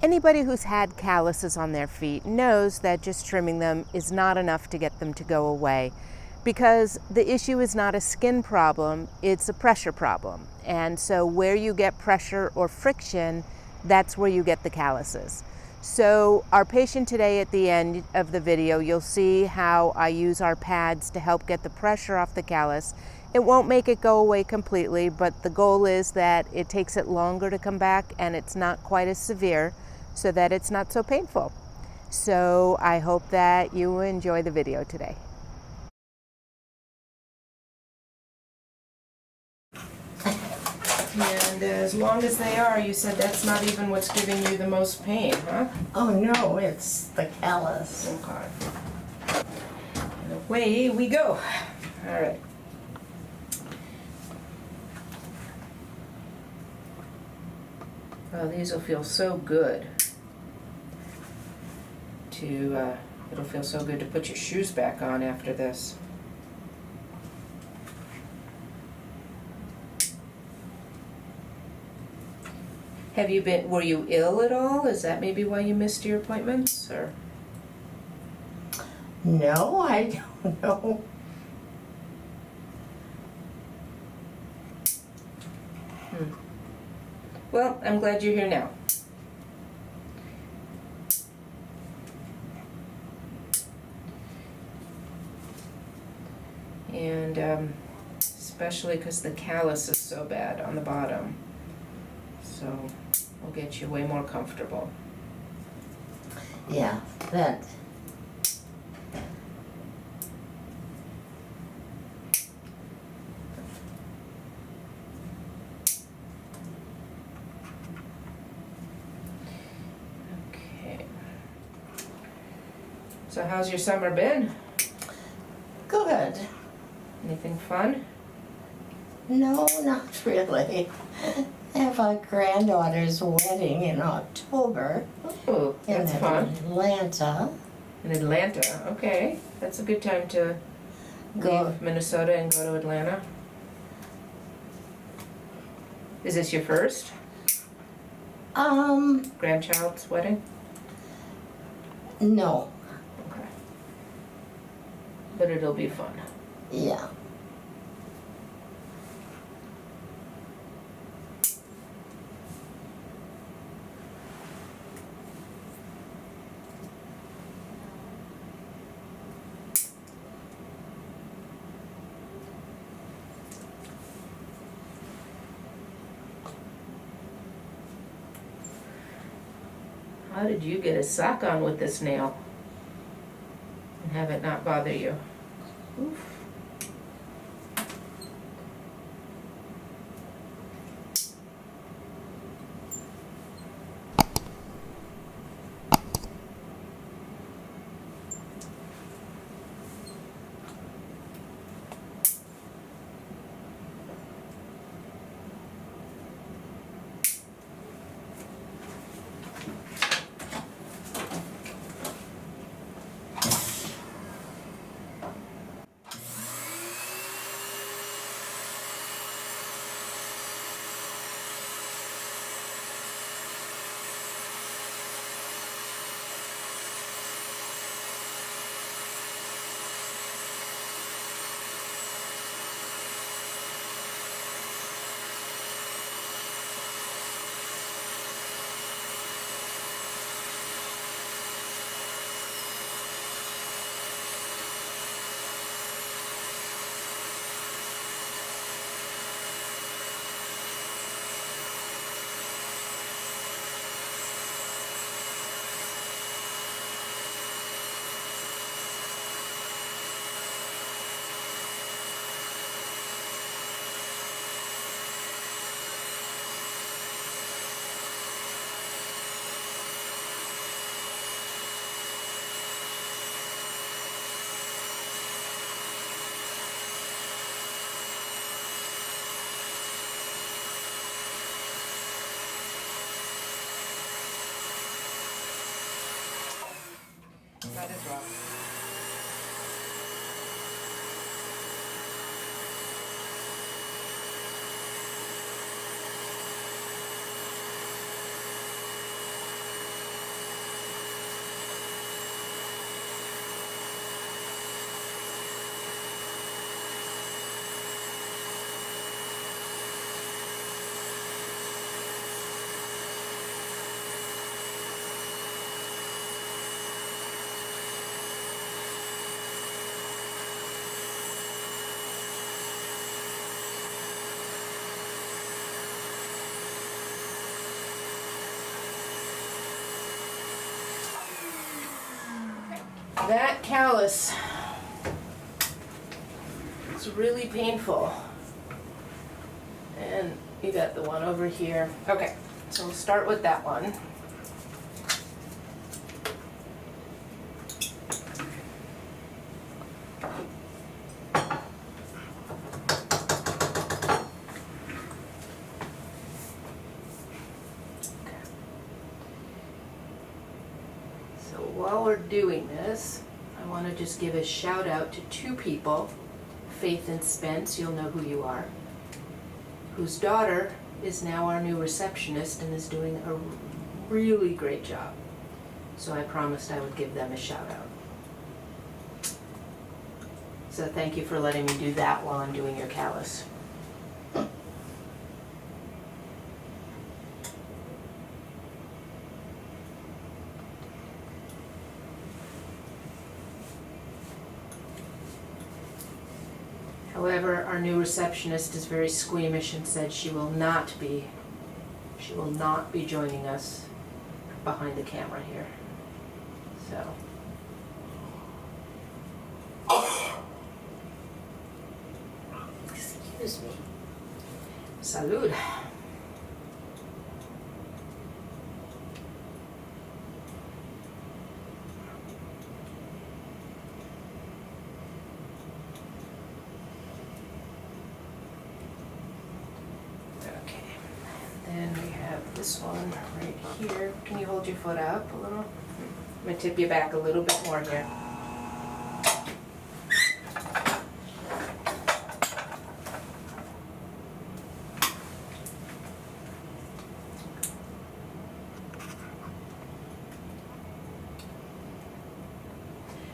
Anybody who's had calluses on their feet knows that just trimming them is not enough to get them to go away, because the issue is not a skin problem, it's a pressure problem. And so where you get pressure or friction, that's where you get the calluses. So our patient today, at the end of the video, you'll see how I use our pads to help get the pressure off the callus. It won't make it go away completely, but the goal is that it takes it longer to come back and it's not quite as severe, so that it's not so painful. So I hope that you enjoy the video today. And as long as they are, you said that's not even what's giving you the most pain, huh? Oh no, it's the callus. Okay. And away we go. All right. Oh, these will feel so good. It'll feel so good to put your shoes back on after this. Were you ill at all? Is that maybe why you missed your appointments, or? No, I don't know. Well, I'm glad you're here now. And especially because the callus is so bad on the bottom. So we'll get you way more comfortable. Yeah, that. Okay. So how's your summer been? Good. Anything fun? No, not really. I have a granddaughter's wedding in October. Oh, that's fun. Atlanta. In Atlanta, okay. That's a good time to leave Minnesota and go to Atlanta. Is this your first grandchild's wedding? No. Okay. But it'll be fun. Yeah. How did you get a sock on with this nail and have it not bother you? Oof. that callus is really painful. And you got the one over here. Okay, so we'll start with that one. While we're doing this, I want to just give a shout out to two people, Faith and Spence, you'll know who you are, whose daughter is now our new receptionist and is doing a really great job. So I promised I would give them a shout out. So thank you for letting me do that while I'm doing your callus. However, our new receptionist is very squeamish and said she will not be joining us behind the camera here. So. Excuse me. Salud. Then we have this one right here. Can you hold your foot up a little? I'm going to tip you back a little bit more here.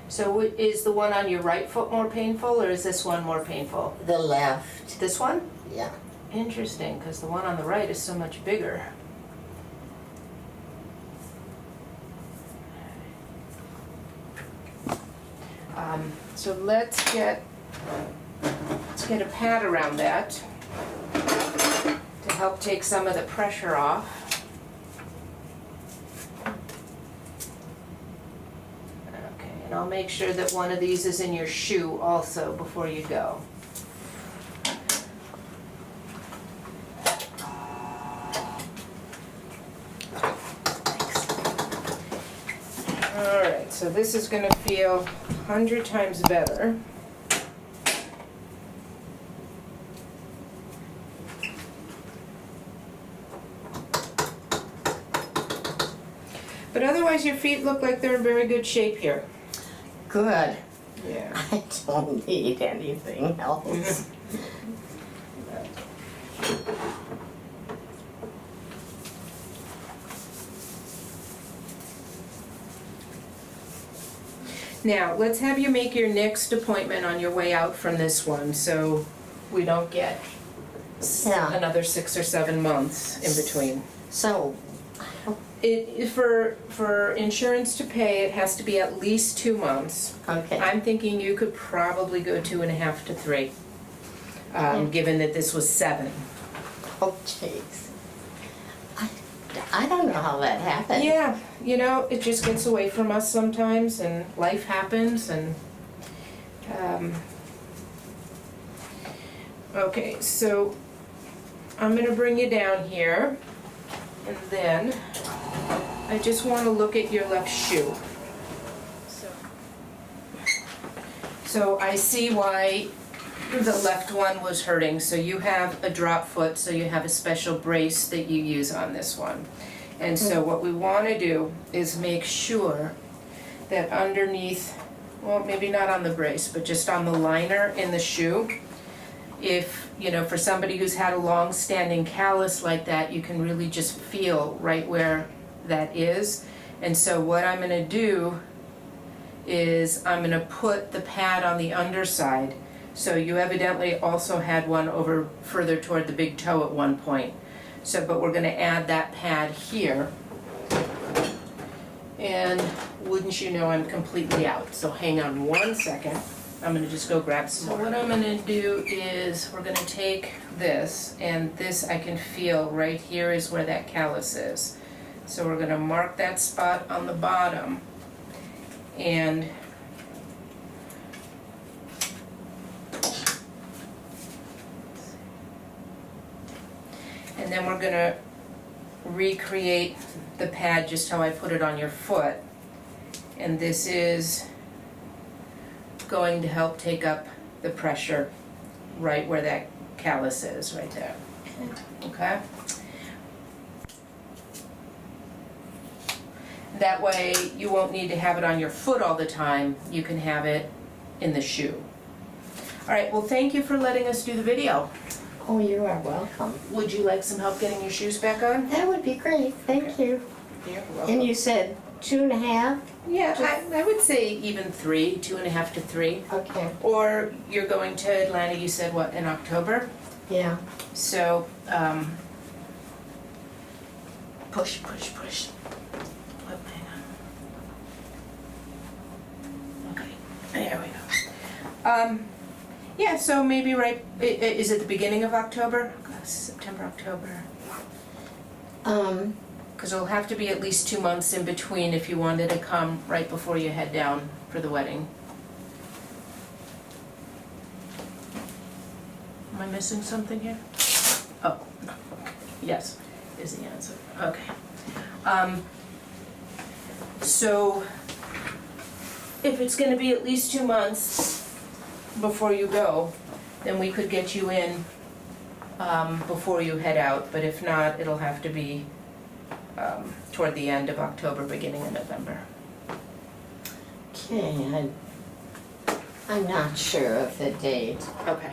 So is the one on your right foot more painful, or is this one more painful? The left. This one? Yeah. Interesting, because the one on the right is so much bigger. So let's get a pad around that to help take some of the pressure off. Okay, and I'll make sure that one of these is in your shoe also before you go. Alright, so this is going to feel 100 times better. But otherwise your feet look like they're in very good shape here. Good. Yeah. I don't need anything else. Now, let's have you make your next appointment on your way out from this one, so we don't get another 6 or 7 months in between. So, For insurance to pay, it has to be at least 2 months. okay. I'm thinking you could probably go 2.5 to 3, given that this was 7. Oh, jeez. I don't know how that happened. Yeah, you know, it just gets away from us sometimes, and life happens, and okay, so I'm gonna bring you down here, and then I just want to look at your left shoe. So I see why the left one was hurting. So you have a drop foot, so you have a special brace that you use on this one. And so what we want to do is make sure that underneath, well, maybe not on the brace, but just on the liner in the shoe, if, you know, for somebody who's had a long-standing callus like that, you can really just feel right where that is. And so what I'm going to do is I'm going to put the pad on the underside. So you evidently also had one over further toward the big toe at one point. So, but we're going to add that pad here. And wouldn't you know, I'm completely out. So hang on one second. I'm going to just go grab some more. So what I'm going to do is we're going to take this, and this I can feel right here is where that callus is. So we're going to mark that spot on the bottom and then we're gonna recreate the pad just how I put it on your foot. And this is going to help take up the pressure right where that callus is, right there. Okay? That way you won't need to have it on your foot all the time. You can have it in the shoe. All right, well, thank you for letting us do the video. Oh, you are welcome. Would you like some help getting your shoes back on? That would be great, thank you. You're And welcome. you said 2.5? Yeah, I would say even 3, 2.5 to 3. Okay, Or you're going to Atlanta, you said what, in October? yeah. So, push. Flip, hang on. Okay, there we go. Yeah, so maybe is it the beginning of October? September, October. Because it'll have to be at least 2 months in between if you wanted to come right before you head down for the wedding. Am I missing something here? Oh, no. Yes, is the answer. Okay. So, if it's gonna be at least 2 months before you go, then we could get you in before you head out, but if not, it'll have to be toward the end of October, beginning of November. Okay, I'm not sure of the date. Okay.